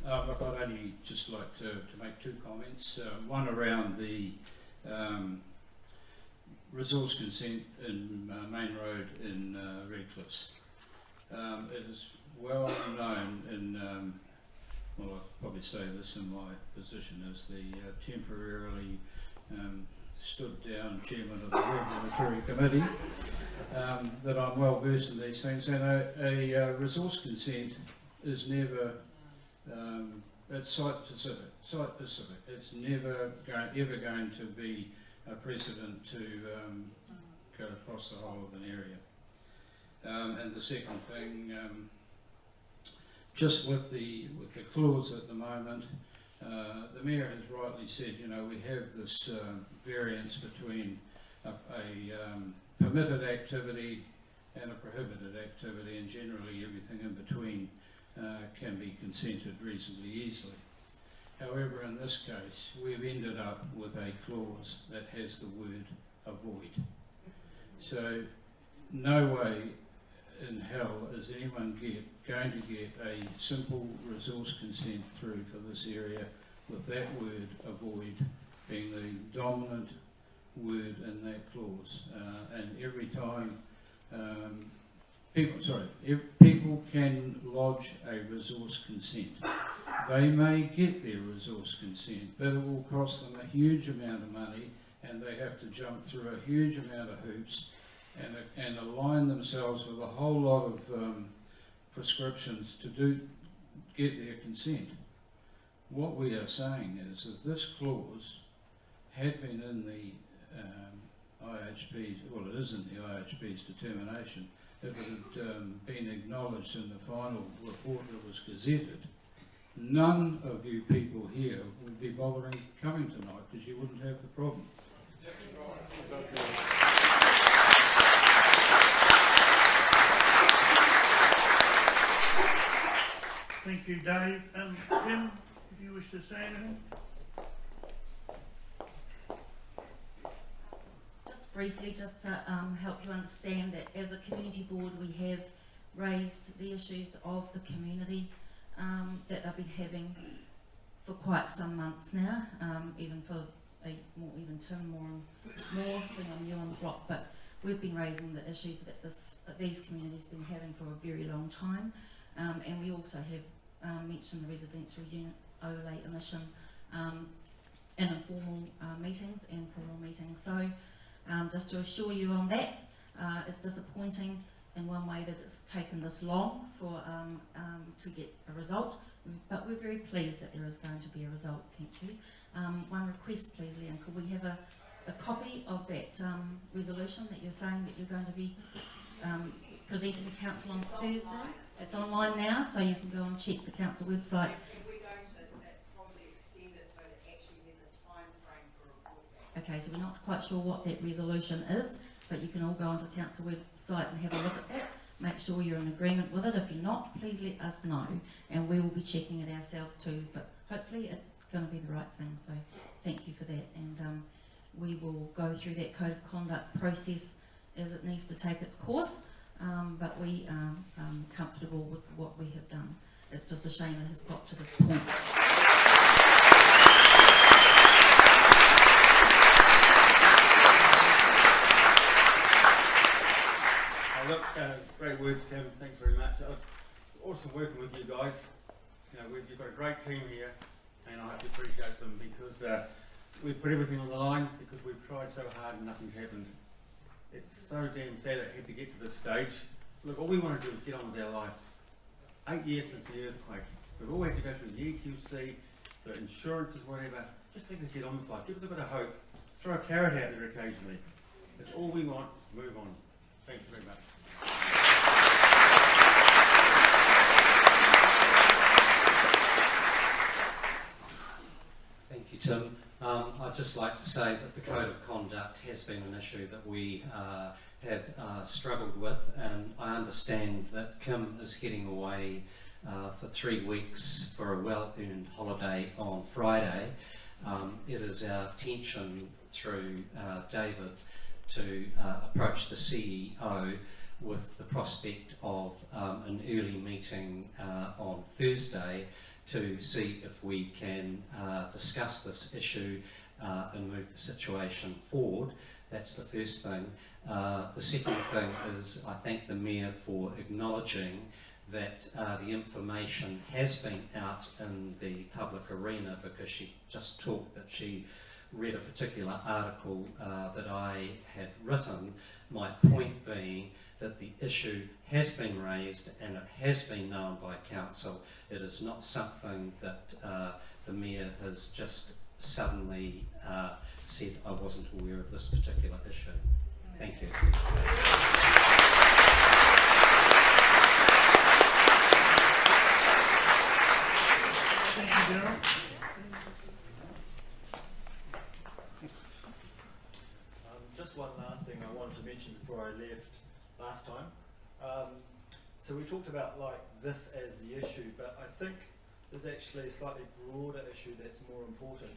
Look, I'd only just like to make two comments. One around the resource consent in Main Road in Redcliffs. It is well known in, well, I'll probably say this in my position as the temporarily stood down chairman of the regulatory committee, that I'm well versed in these things, and a resource consent is never, it's site specific. It's never ever going to be a precedent to go across the whole of an area. And the second thing, just with the clause at the moment, the Mayor has rightly said, you know, we have this variance between a permitted activity and a prohibited activity, and generally everything in between can be consented reasonably easily. However, in this case, we've ended up with a clause that has the word avoid. So no way in hell is anyone going to get a simple resource consent through for this area with that word avoid being the dominant word in that clause. And every time people can lodge a resource consent, they may get their resource consent, but it will cost them a huge amount of money, and they have to jump through a huge amount of hoops and align themselves with a whole lot of prescriptions to get their consent. What we are saying is, if this clause had been in the IHP's, well, it is in the IHP's determination, if it had been acknowledged in the final report that was gazetted, none of you people here would be bothering coming tonight because you wouldn't have the problem. That's exactly right. Thank you, Dave. Kim, if you wish to say anything? Just briefly, just to help you understand that as a community board we have raised the issues of the community that they've been having for quite some months now, even for even Tim more thing on you on the block, but we've been raising the issues that these communities have been having for a very long time, and we also have mentioned the residential unit overlay emission in informal meetings and formal meetings. So just to assure you on that, it's disappointing in one way that it's taken this long for to get a result, but we're very pleased that there is going to be a result. Thank you. One request please, Leanne, could we have a copy of that resolution that you're saying that you're going to be presenting to Council on Thursday? It's online now, so you can go and check the Council website. We're going to probably extend it so that actually there's a time frame for a report back. Okay, so we're not quite sure what that resolution is, but you can all go onto the Council website and have a look at that. Make sure you're in agreement with it. If you're not, please let us know, and we will be checking it ourselves too, but hopefully it's going to be the right thing, so thank you for that. And we will go through that code of conduct process as it needs to take its course. But we are comfortable with what we have done. It's just a shame it has got to this point. Look, great words, Kim. Thanks very much. Awesome working with you guys. You know, you've got a great team here, and I have to appreciate them because we put everything on the line because we've tried so hard and nothing's happened. It's so damn sad it had to get to this stage. Look, all we want to do is get on with our lives. 8 years since the earthquake. We've all had to go through the EQC, the insurances, whatever. Just let us get on with life. Give us a bit of hope. Throw a carrot out there occasionally. That's all we want. Move on. Thank you very much. Thank you, Tim. I'd just like to say that the Code of Conduct has been an issue that we have struggled with, and I understand that Kim is heading away for 3 weeks for a well-earned holiday on Friday. It is our intention through David to approach the CEO with the prospect of an early meeting on Thursday to see if we can discuss this issue and move the situation forward. That's the first thing. The second thing is I thank the Mayor for acknowledging that the information has been out in the public arena, because she just talked that she read a particular article that I had written. My point being that the issue has been raised and it has been known by council. It is not something that the Mayor has just suddenly said, I wasn't aware of this particular issue. Thank you. Thank you, Darryl. Just one last thing I wanted to mention before I left last time. So we talked about like this as the issue, but I think there's actually a slightly broader issue that's more important,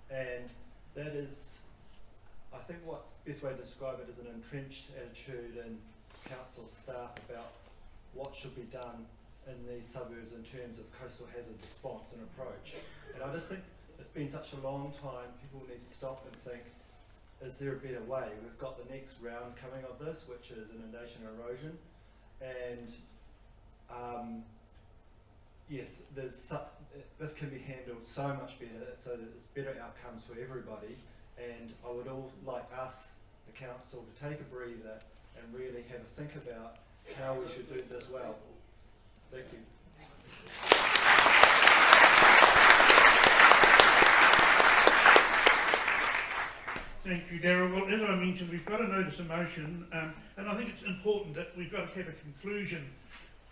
and that is, I think what best way to describe it is an entrenched attitude in council staff about what should be done in these suburbs in terms of coastal hazard response and approach. And I just think it's been such a long time, people need to stop and think, is there a better way? We've got the next round coming of this, which is inundation and erosion, and yes, this can be handled so much better, so that there's better outcomes for everybody. And I would all like us, the council, to take a breather and really have a think about how we should do this well. Thank you. Thank you, Darryl. Well, as I mentioned, we've got a notice of motion, and I think it's important that we've got to have a conclusion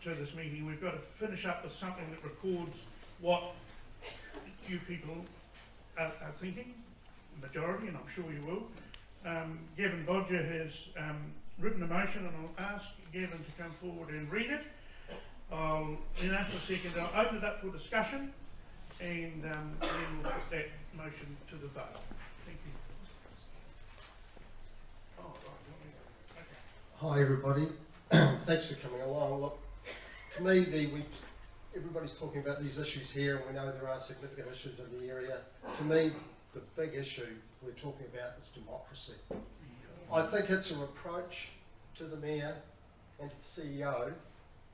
to this meeting. We've got to finish up with something that records what you people are thinking, the majority, and I'm sure you will. Gavin Bodger has written a motion, and I'll ask Gavin to come forward and read it. In after a second, I'll open it up for discussion, and then we'll put that motion to the vote. Thank you. Hi everybody, thanks for coming along. Look, to me, everybody's talking about these issues here, and we know there are significant issues in the area. To me, the big issue we're talking about is democracy. I think it's a reproach to the Mayor and to the CEO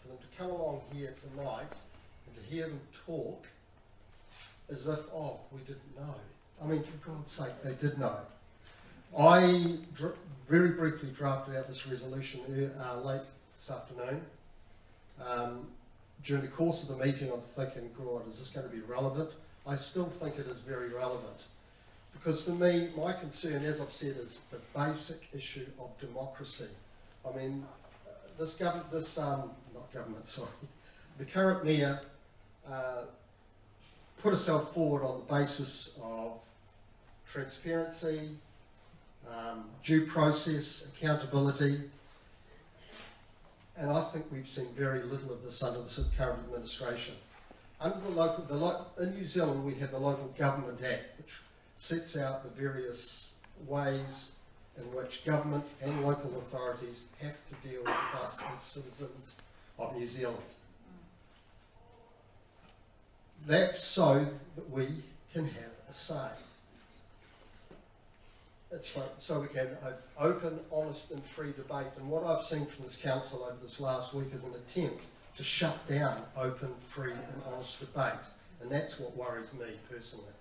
for them to come along here tonight and to hear them talk as if, oh, we didn't know. I mean, for God's sake, they did know. I very briefly drafted out this resolution late this afternoon. During the course of the meeting, I'm thinking, God, is this going to be relevant? I still think it is very relevant. Because for me, my concern, as I've said, is the basic issue of democracy. I mean, the current Mayor put herself forward on the basis of transparency, due process, accountability, and I think we've seen very little of this under the current administration. Under in New Zealand, we have the Local Government Act, which sets out the various ways in which government and local authorities have to deal with us as citizens of New Zealand. That's so that we can have a say. It's so we can have open, honest and free debate. And what I've seen from this council over this last week is an attempt to shut down open, free and honest debate. And that's what worries me personally.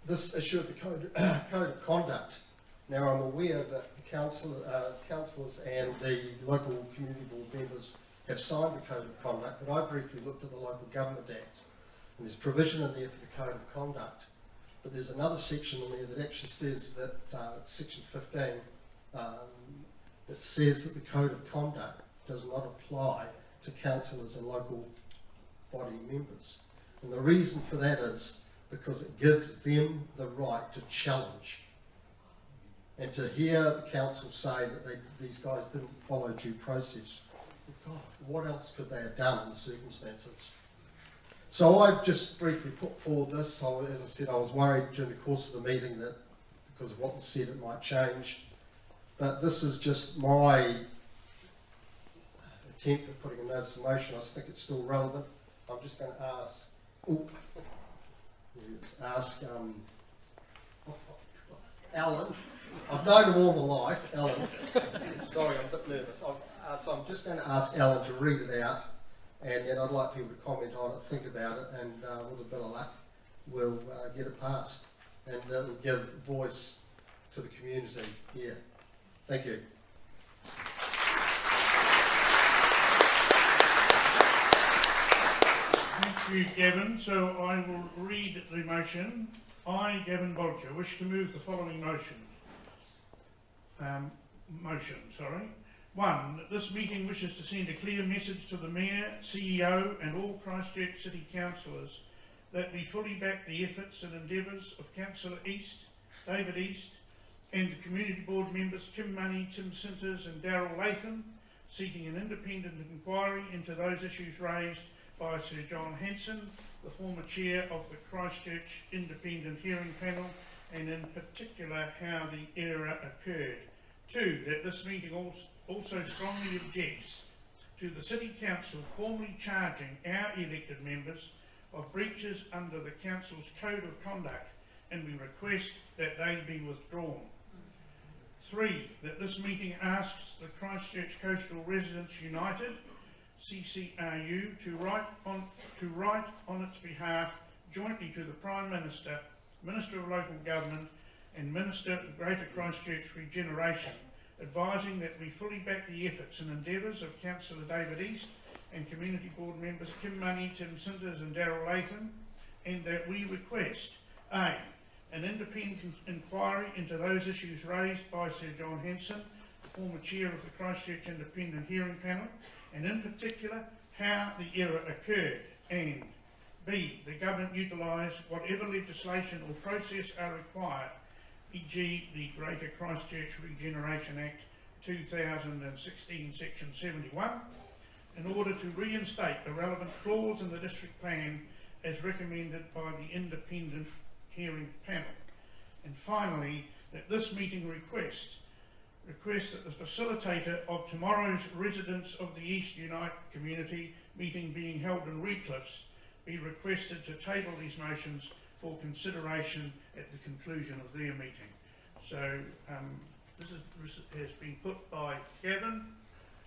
This issue of the code of conduct. Now I'm aware that the councillors and the local community board members have signed the code of conduct, but I briefly looked at the Local Government Act, and there's provision in there for the code of conduct. But there's another section in there that actually says that, section 15, that says that the code of conduct does not apply to councillors and local body members. And the reason for that is because it gives them the right to challenge. And to hear the council say that these guys didn't follow due process, God, what else could they have done in the circumstances? So I've just briefly put forward this. As I said, I was worried during the course of the meeting that because of what was said it might change. But this is just it's attempt at putting a notice of motion. I think it's still relevant. I'm just going to ask, Alan. I've known him all my life, Alan. Sorry, I'm a bit nervous. So I'm just going to ask Alan to read it out, and then I'd like people to comment on it, think about it, and with a bit of luck, we'll get it passed, and it'll give voice to the community here. Thank you. Thank you, Gavin. So I will read the motion. I, Gavin Bolger, wish to move the following motions. One, that this meeting wishes to send a clear message to the Mayor, CEO and all Christchurch City Councillors that we fully back the efforts and endeavours of Councillor East, David East, and the Community Board members Kim Money, Tim Sintes and Daryl Latham, seeking an independent inquiry into those issues raised by Sir John Hanson, the former chair of the Christchurch Independent Hearing Panel, and in particular how the error occurred. Two, that this meeting also strongly objects to the City Council formally charging our elected members of breaches under the Council's Code of Conduct, and we request that they be withdrawn. Three, that this meeting asks the Christchurch Coastal Residents United, CCRU, to write on its behalf jointly to the Prime Minister, Minister of Local Government and Minister of Greater Christchurch Regeneration, advising that we fully back the efforts and endeavours of Councillor David East and Community Board members Kim Money, Tim Sintes and Daryl Latham, and that we request A, an independent inquiry into those issues raised by Sir John Hanson, the former chair of the Christchurch Independent Hearing Panel, and in particular how the error occurred, and B, the government utilise whatever legislation or process are required, e.g. the Greater Christchurch Regeneration Act 2016 section 71, in order to reinstate the relevant clause in the district plan as recommended by the Independent Hearing Panel. And finally, that this meeting request that the facilitator of tomorrow's Residents of the East Unite community meeting being held in Redcliffs be requested to table these motions for consideration at the conclusion of their meeting. So this has been put by Gavin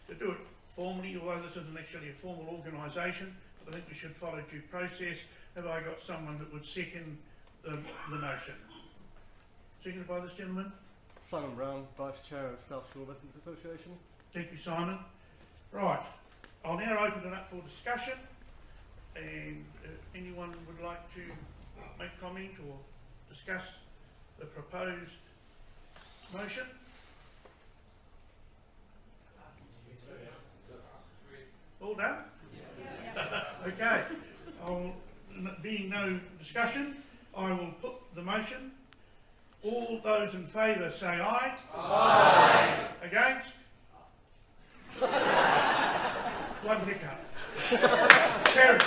to do it formally, although this isn't actually a formal organisation, but I think we should follow due process. Have I got someone that would second the motion? Seconded by this gentleman? Simon Brown, Vice Chair of South Shore Residents Association. Thank you, Simon. Right, I'll now open it up for discussion, and if anyone would like to make comment or discuss the proposed motion. All done? Yeah. Okay. Being no discussion, I will put the motion. All those in favour say aye. Aye. Against? One hiccup. Carried.